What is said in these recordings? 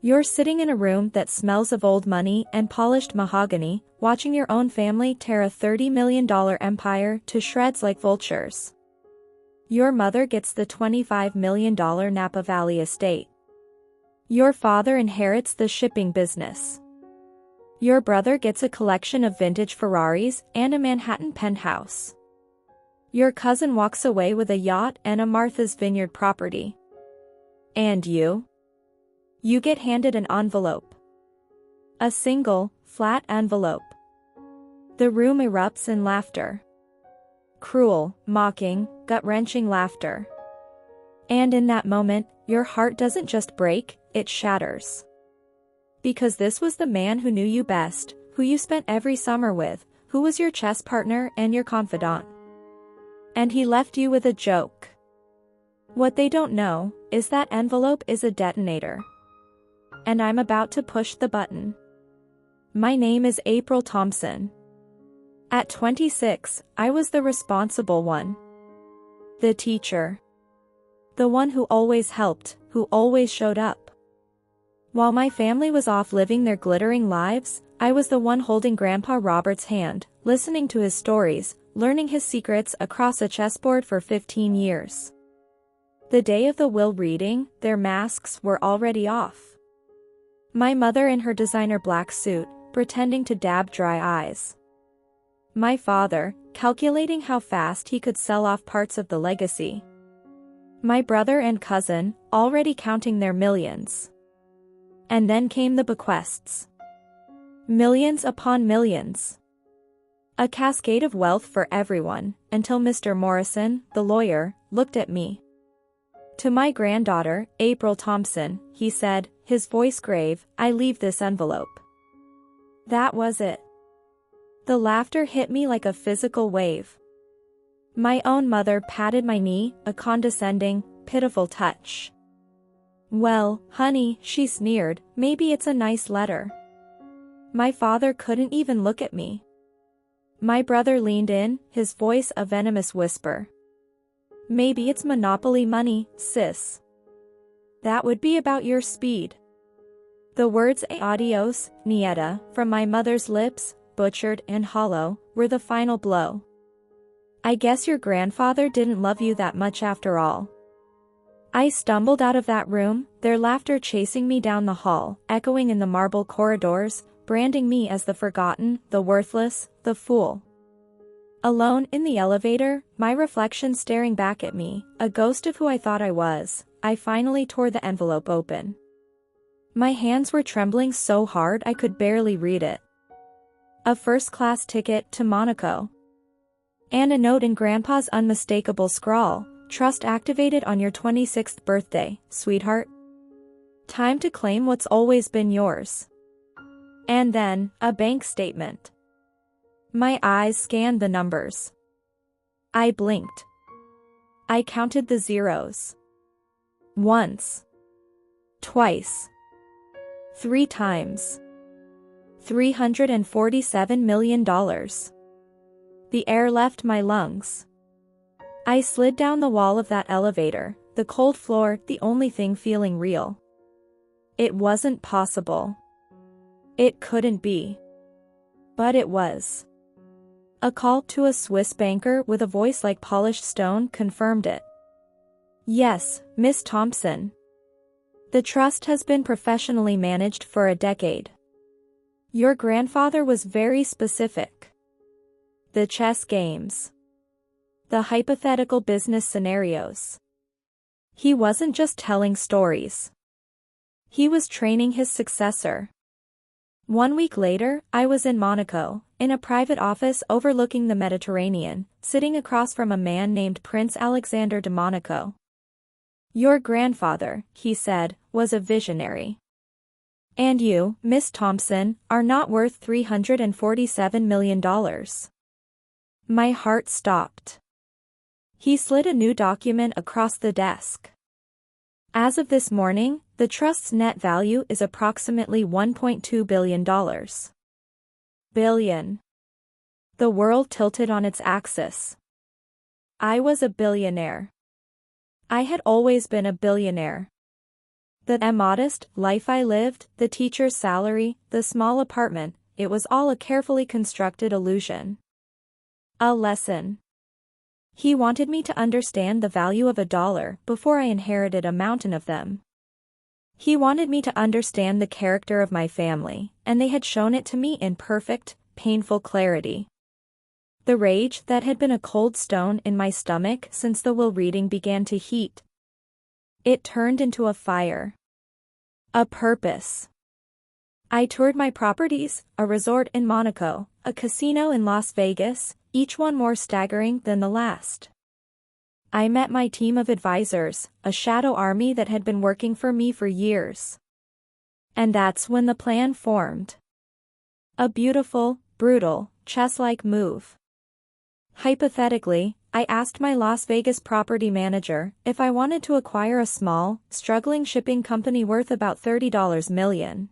You're sitting in a room that smells of old money and polished mahogany, watching your own family tear a $30 million empire to shreds like vultures. Your mother gets the $25 million Napa Valley estate. Your father inherits the shipping business. Your brother gets a collection of vintage Ferraris and a Manhattan penthouse. Your cousin walks away with a yacht and a Martha's Vineyard property. And you? You get handed an envelope. A single, flat envelope. The room erupts in laughter. Cruel, mocking, gut-wrenching laughter. And in that moment, your heart doesn't just break, it shatters. Because this was the man who knew you best, who you spent every summer with, who was your chess partner and your confidant. And he left you with a joke. What they don't know is that envelope is a detonator. And I'm about to push the button. My name is April Thompson. At 26, I was the responsible one. The teacher. The one who always helped, who always showed up. While my family was off living their glittering lives, I was the one holding Grandpa Robert's hand, listening to his stories, learning his secrets across a chessboard for 15 years. The day of the will reading, their masks were already off. My mother in her designer black suit, pretending to dab dry eyes. My father, calculating how fast he could sell off parts of the legacy. My brother and cousin, already counting their millions. And then came the bequests. Millions upon millions. A cascade of wealth for everyone, until Mr. Morrison, the lawyer, looked at me. To my granddaughter, April Thompson, he said, his voice grave, "I leave this envelope." That was it. The laughter hit me like a physical wave. My own mother patted my knee, a condescending, pitiful touch. "Well, honey," she sneered, "maybe it's a nice letter." My father couldn't even look at me. My brother leaned in, his voice a venomous whisper. "Maybe it's Monopoly money, sis. That would be about your speed." The words "adios, nieta," from my mother's lips, butchered and hollow, were the final blow. I guess your grandfather didn't love you that much after all. I stumbled out of that room, their laughter chasing me down the hall, echoing in the marble corridors, branding me as the forgotten, the worthless, the fool. Alone in the elevator, my reflection staring back at me, a ghost of who I thought I was, I finally tore the envelope open. My hands were trembling so hard I could barely read it. A first-class ticket to Monaco. And a note in Grandpa's unmistakable scrawl, "Trust activated on your 26th birthday, sweetheart. Time to claim what's always been yours." And then, a bank statement. My eyes scanned the numbers. I blinked. I counted the zeros. Once. Twice. 3 times. $347 million. The air left my lungs. I slid down the wall of that elevator, the cold floor the only thing feeling real. It wasn't possible. It couldn't be. But it was. A call to a Swiss banker with a voice like polished stone confirmed it. "Yes, Miss Thompson. The trust has been professionally managed for a decade. Your grandfather was very specific. The chess games. The hypothetical business scenarios. He wasn't just telling stories. He was training his successor." 1 week later, I was in Monaco, in a private office overlooking the Mediterranean, sitting across from a man named Prince Alexander de Monaco. "Your grandfather," he said, "was a visionary. And you, Miss Thompson, are not worth $347 million. My heart stopped. He slid a new document across the desk. "As of this morning, the trust's net value is approximately $1.2 billion. Billion. The world tilted on its axis. I was a billionaire. I had always been a billionaire. The modest life I lived, the teacher's salary, the small apartment, it was all a carefully constructed illusion. A lesson. He wanted me to understand the value of $1 before I inherited a mountain of them. He wanted me to understand the character of my family, and they had shown it to me in perfect, painful clarity. The rage that had been a cold stone in my stomach since the will reading began to heat. It turned into a fire. A purpose. I toured my properties, a resort in Monaco, a casino in Las Vegas, each one more staggering than the last. I met my team of advisors, a shadow army that had been working for me for years. And that's when the plan formed. A beautiful, brutal, chess-like move. Hypothetically, I asked my Las Vegas property manager if I wanted to acquire a small, struggling shipping company worth about $30 million.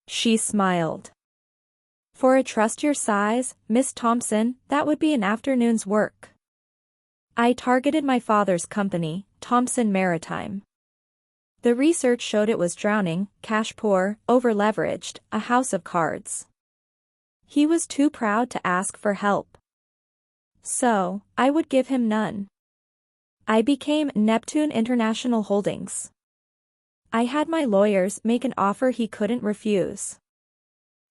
She smiled. For a trust your size, Miss Thompson, that would be an afternoon's work. I targeted my father's company, Thompson Maritime. The research showed it was drowning, cash poor, over-leveraged, a house of cards. He was too proud to ask for help. So, I would give him none. I became Neptune International Holdings. I had my lawyers make an offer he couldn't refuse.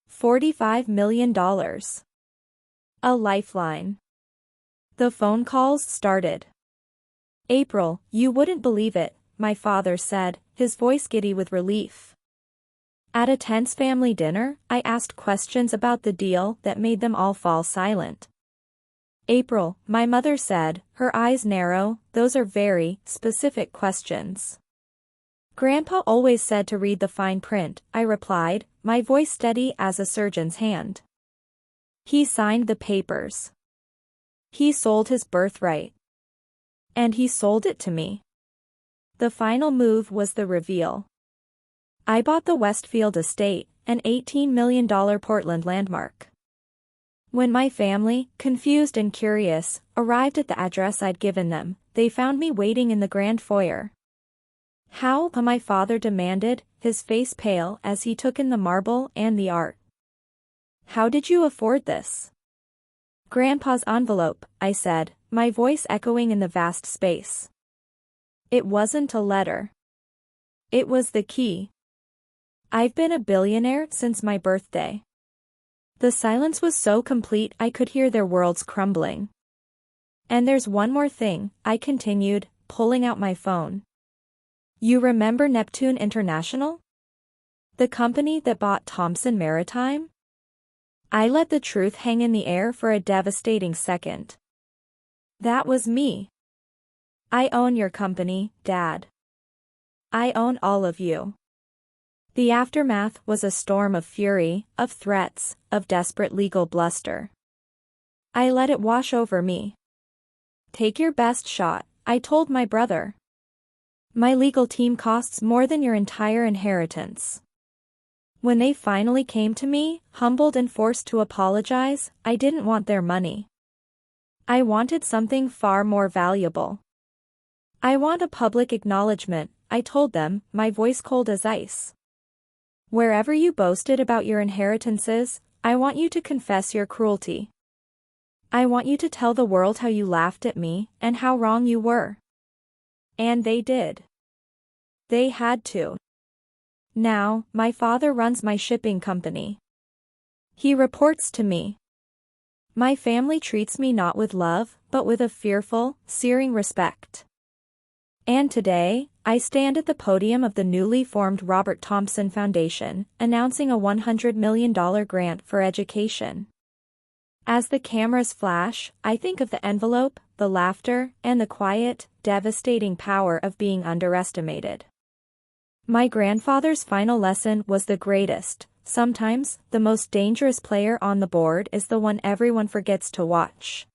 $45 million. A lifeline. The phone calls started. April, you wouldn't believe it, my father said, his voice giddy with relief. At a tense family dinner, I asked questions about the deal that made them all fall silent. April, my mother said, her eyes narrow, those are very specific questions. Grandpa always said to read the fine print, I replied, my voice steady as a surgeon's hand. He signed the papers. He sold his birthright. And he sold it to me. The final move was the reveal. I bought the Westfield estate, an $18 million Portland landmark. When my family, confused and curious, arrived at the address I'd given them, they found me waiting in the grand foyer. How? My father demanded, his face pale as he took in the marble and the art. How did you afford this? Grandpa's envelope, I said, my voice echoing in the vast space. It wasn't a letter. It was the key. I've been a billionaire since my birthday. The silence was so complete I could hear their worlds crumbling. And there's one more thing, I continued, pulling out my phone. You remember Neptune International? The company that bought Thompson Maritime? I let the truth hang in the air for a devastating second. That was me. I own your company, Dad. I own all of you. The aftermath was a storm of fury, of threats, of desperate legal bluster. I let it wash over me. Take your best shot, I told my brother. My legal team costs more than your entire inheritance. When they finally came to me, humbled and forced to apologize, I didn't want their money. I wanted something far more valuable. I want a public acknowledgement, I told them, my voice cold as ice. Wherever you boasted about your inheritances, I want you to confess your cruelty. I want you to tell the world how you laughed at me, and how wrong you were. And they did. They had to. Now, my father runs my shipping company. He reports to me. My family treats me not with love, but with a fearful, searing respect. And today, I stand at the podium of the newly formed Robert Thompson Foundation, announcing a $100 million grant for education. As the cameras flash, I think of the envelope, the laughter, and the quiet, devastating power of being underestimated. My grandfather's final lesson was the greatest. Sometimes, the most dangerous player on the board is the one everyone forgets to watch.